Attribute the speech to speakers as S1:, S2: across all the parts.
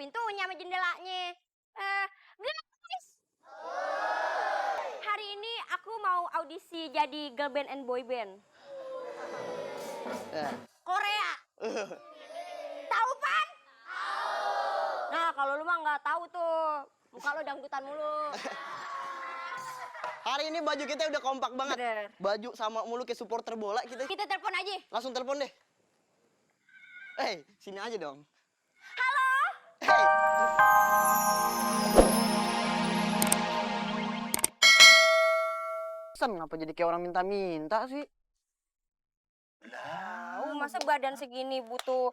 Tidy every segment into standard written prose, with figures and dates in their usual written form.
S1: pintunya sama jendelanya. Guys, hari ini aku mau audisi jadi girl band and boy band. Korea. Tahu Pan? Nah, kalau lu mah nggak tahu tuh, muka lu dangdutan mulu.
S2: Hari ini baju kita udah kompak banget.
S1: Bener.
S2: Baju sama mulu kayak supporter bola kita.
S1: Kita telepon aja.
S2: Langsung telepon deh. Sini aja dong.
S1: Halo?
S2: San, ngapa jadi kayak orang minta-minta sih?
S1: Masa badan segini butuh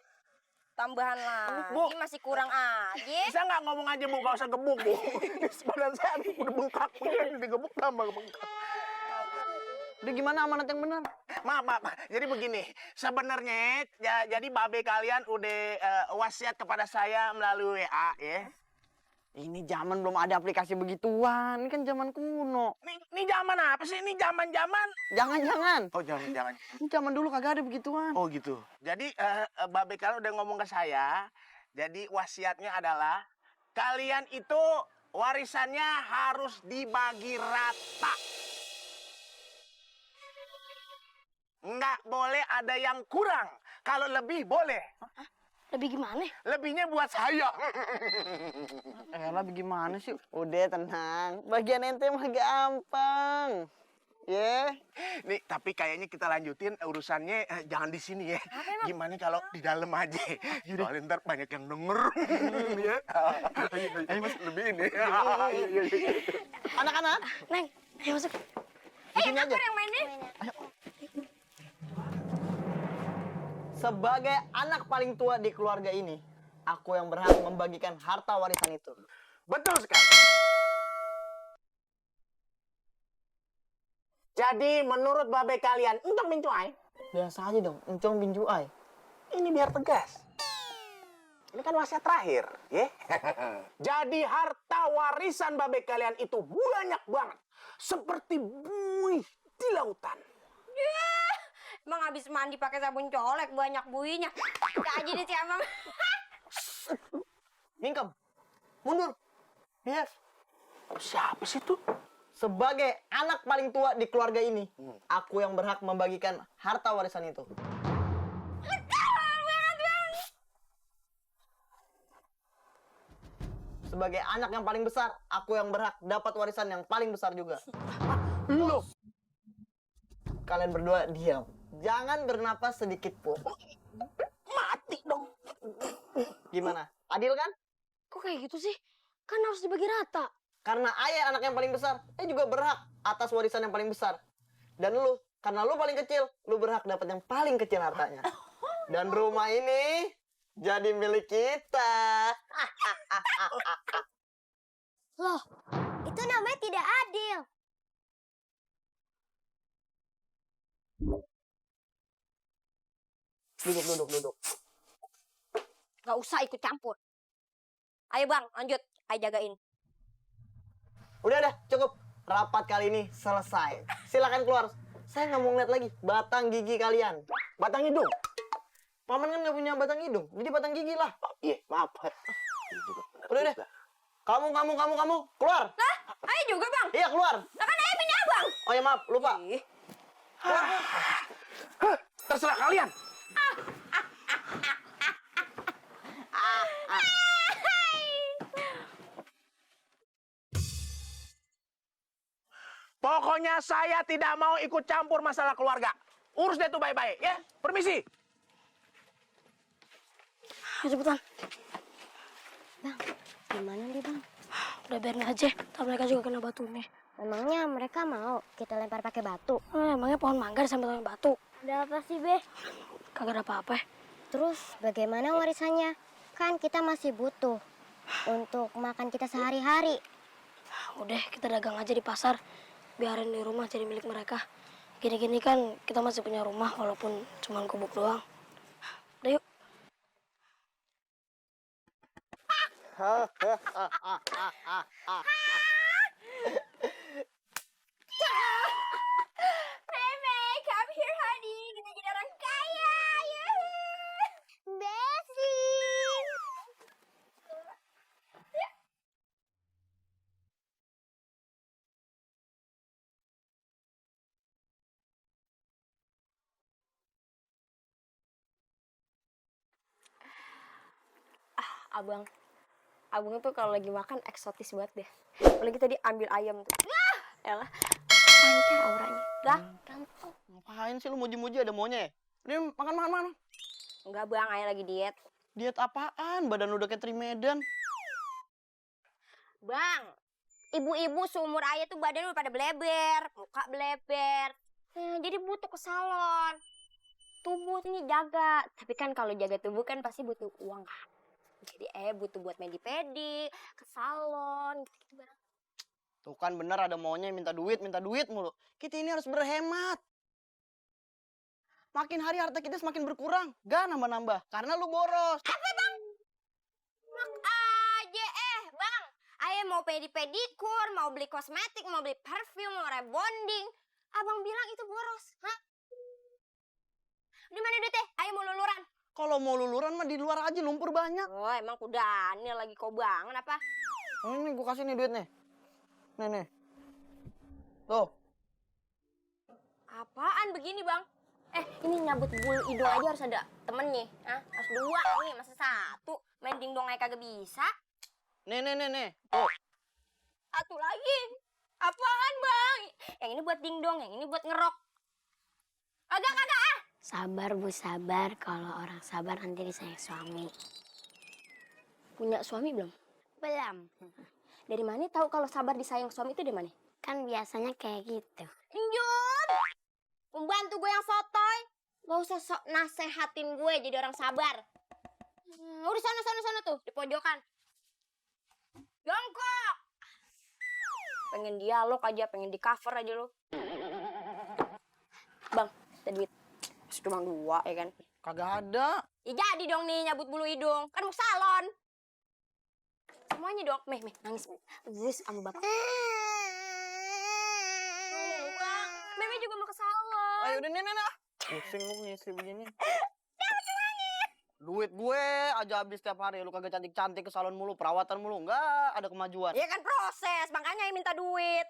S1: tambahan lagi, masih kurang aja.
S3: Bisa nggak ngomong aja, Bu? Nggak usah gebuk, Bu. Badan saya udah bengkak. Digebuk tambah bengkak.
S2: Udah gimana amanat yang benar?
S3: Maaf. Jadi begini, sebenarnya jadi babe kalian udah wasiat kepada saya melalui WA, ya.
S2: Ini zaman belum ada aplikasi begituan. Ini kan zaman kuno.
S3: Ini zaman apa sih? Ini zaman-zaman.
S2: Jangan.
S3: Oh, jangan.
S2: Ini zaman dulu kagak ada begituan.
S3: Oh, gitu. Jadi babe kalian udah ngomong ke saya. Jadi wasiatnya adalah kalian itu warisannya harus dibagi rata. Nggak boleh ada yang kurang. Kalau lebih boleh.
S1: Lebih gimana?
S3: Lebihnya buat saya.
S2: Lebih gimana sih? Udah tenang. Bagian ente mah gampang.
S3: Nih, tapi kayaknya kita lanjutin urusannya jangan di sini ya. Gimana kalau di dalam aja? Soalnya ntar banyak yang denger. Ya. Ayo mas, lebih ini.
S2: Anak-anak.
S1: Neng, ayo masuk.
S2: Sini aja.
S1: Yang mainnya?
S2: Sebagai anak paling tua di keluarga ini, aku yang berhak membagikan harta warisan itu.
S3: Betul sekali. Jadi menurut babe kalian, untuk bincuai,
S2: Biasa aja dong, encong binjuai.
S3: ini biar tegas. Ini kan wasiat terakhir, ya. Jadi harta warisan babe kalian itu banyak banget. Seperti buih di lautan.
S1: Emang habis mandi pakai sabun colek banyak buinya. Gak aja deh si Abang.
S2: Mingkem, mundur. Yes.
S3: Siapa sih tuh?
S2: Sebagai anak paling tua di keluarga ini, aku yang berhak membagikan harta warisan itu. Sebagai anak yang paling besar, aku yang berhak dapat warisan yang paling besar juga.
S3: Loh.
S2: Kalian berdua diam. Jangan bernapas sedikit pun.
S3: Mati dong.
S2: Gimana? Adil kan?
S1: Kok kayak gitu sih? Kan harus dibagi rata.
S2: Karena ayah anak yang paling besar, juga berhak atas warisan yang paling besar. Dan lu, karena lu paling kecil, lu berhak dapat yang paling kecil hartanya. Dan rumah ini jadi milik kita.
S1: Loh, itu namanya tidak adil.
S2: Duduk.
S1: Gak usah ikut campur. Ayo Bang, lanjut. Ayo jagain.
S2: Udah, cukup. Rapat kali ini selesai. Silakan keluar. Saya nggak mau ngeliat lagi batang gigi kalian.
S3: Batang hidung.
S2: Paman kan nggak punya batang hidung, jadi batang gigi lah.
S3: Iya, maaf.
S2: Udah deh. Kamu keluar.
S1: Hah? Ayo juga Bang.
S2: Iya, keluar.
S1: Lah kan Ayo punya Abang.
S2: Oh ya maaf, lupa.
S3: Terserah kalian. Pokoknya saya tidak mau ikut campur masalah keluarga. Urus deh tuh baik-baik, ya. Permisi.
S1: Ayo cepetan. Bang, gimana nih Bang? Udah biarin aja, tapi mereka juga kena batu nih.
S4: Emangnya mereka mau kita lempar pakai batu?
S1: Emangnya pohon mangga sampai dengan batu?
S4: Ada apa sih, Be?
S1: Kagak ada apa-apa.
S4: Terus bagaimana warisannya? Kan kita masih butuh untuk makan kita sehari-hari.
S1: Udah, kita dagang aja di pasar. Biarin di rumah jadi milik mereka. Gini-gini kan kita masih punya rumah walaupun cuma gubuk doang. Udah yuk. Meme, come here honey. Kita jadi orang kaya.
S4: Besi.
S5: Abang tuh kalau lagi makan eksotis banget deh. Apalagi tadi ambil ayam tuh. Wah, elah. Pancar auranya. Dah, gampang.
S2: Ngapain sih lu muji-muji ada maunya ya? Ini makan.
S5: Enggak bang, ayah lagi diet.
S2: Diet apaan? Badan lu udah kayak Trimedan.
S5: Bang, ibu-ibu seumur ayah tuh badan udah pada bleber, muka bleber. Jadi butuh ke salon. Tubuh ini jaga. Tapi kan kalau jaga tubuh kan pasti butuh uang kan. Jadi butuh buat pedi-pedi, ke salon, gitu-gitu bang.
S2: Tuh kan bener ada maunya minta duit mulu. Kita ini harus berhemat. Makin hari harta kita semakin berkurang, gak nambah-nambah. Karena lu boros.
S5: Apa bang? Mak aja bang. Ayah mau pedi-pedikur, mau beli kosmetik, mau beli parfum, mau rebonding. Abang bilang itu boros, hah? Di mana duitnya? Ayah mau luluran.
S2: Kalau mau luluran mah di luar aja, lumpur banyak.
S5: Oh emang kuda ini lagi kau banget apa?
S2: Oh, ini gue kasih nih duitnya. Nih. Tuh.
S5: Apaan begini bang? Ini nyabut bulu hidung aja harus ada temennya. Harus dua nih, masa satu. Main dingdong aja kagak bisa.
S2: Nih. Tuh.
S5: Satu lagi. Apaan bang? Yang ini buat dingdong, yang ini buat ngerok. Kagak ah.
S1: Sabar Bu, sabar. Kalau orang sabar nanti disayang suami.
S5: Punya suami belum?
S1: Belum.
S5: Dari mana tahu kalau sabar disayang suami itu dari mana?
S1: Kan biasanya kayak gitu.
S5: Injun! Pembantu gue yang sotoy. Gak usah sok nasehatin gue jadi orang sabar. Udah sana tuh, di pojokan. Jongkok! Pengen dialog aja, pengen di cover aja lu. Bang, ada duit. Cuma 2 ya kan?
S2: Kagak ada.
S5: Ya jadi dong nih nyabut bulu hidung. Kan mau salon. Semuanya dong. Meh, nangis. Zis sama bapak. Bang, Meme juga mau ke salon.
S2: Ayo udah nih. Pusing lu ngisi begini. Duit gue aja habis tiap hari. Lu kagak cantik-cantik ke salon mulu, perawatan mulu. Enggak ada kemajuan.
S5: Ya kan proses, makanya yang minta duit.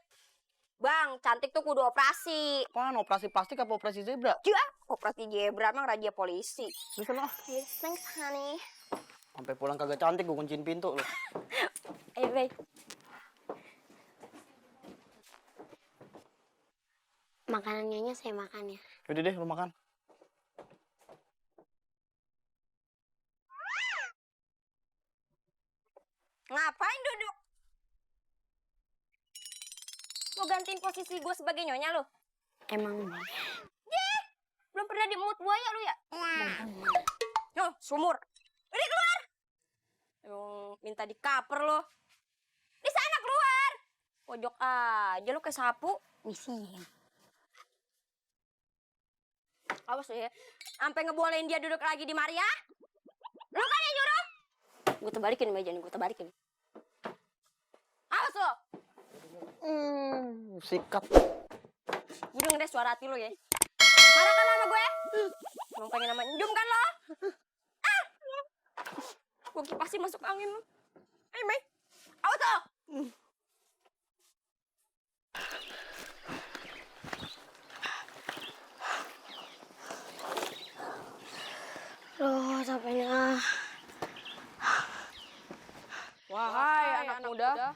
S5: Bang, cantik tuh kudu operasi.
S2: Apaan, operasi plastik apa operasi zebra?
S5: Ya, operasi zebra emang raja polisi.
S2: Bisa lah.
S5: Thanks, honey.
S2: Sampai pulang kagak cantik, gue kunciin pintu lu.
S5: Ayo, baik.
S1: Makanannya saya makan ya.
S2: Udah deh, lu makan.
S5: Ngapain duduk? Mau gantiin posisi gue sebagai nyonya lo?
S1: Emang
S5: Belum pernah di mulut buaya lu ya? Yo, sumur. Udah keluar. Minta di cover lo. Di sana keluar. Pojok aja lu kayak sapu.
S1: misi.
S5: Awas lu ya. Sampai ngebolehin dia duduk lagi di Maria. Lu kan yang nyuruh. Gue terbalikin meja nih, gue terbalikin. Awas lo.
S2: Sikat.
S5: Gue denger deh suara hati lo ya. Marah kan sama gue? Emang pengen nama Njum kan lo? Gue kipasin masuk angin lo. Ayo, Mei. Awas lo.
S1: Loh, capeknya.
S5: Wahai anak muda.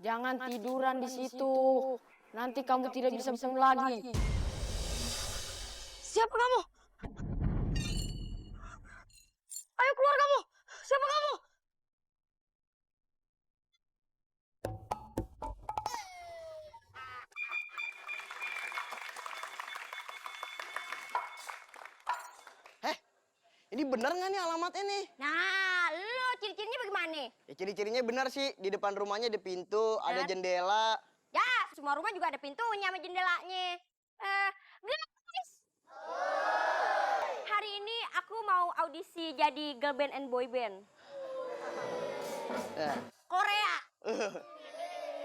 S5: Jangan tiduran di situ. Nanti kamu tidak bisa bangun lagi. Siapa kamu? Ayo keluar kamu. Siapa kamu?
S2: Ini bener nggak nih alamatnya nih?
S5: Nah, lu ciri-cirinya bagaimana?
S2: Ya ciri-cirinya bener sih. Di depan rumahnya ada pintu, ada jendela.
S5: Ya, semua rumah juga ada pintunya sama jendelanya. Guys. Hari ini aku mau audisi jadi girl band and boy band. Korea.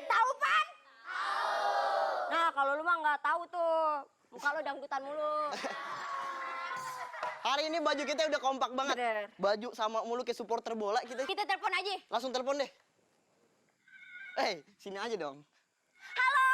S5: Tahu, Pan? Nah, kalau lu mah nggak tahu tuh. Muka lu dangdutan mulu.
S2: Hari ini baju kita udah kompak banget.
S5: Bener.
S2: Baju sama mulu kayak supporter bola kita.
S5: Kita telepon aja.
S2: Langsung telepon deh. Sini aja dong.
S5: Halo?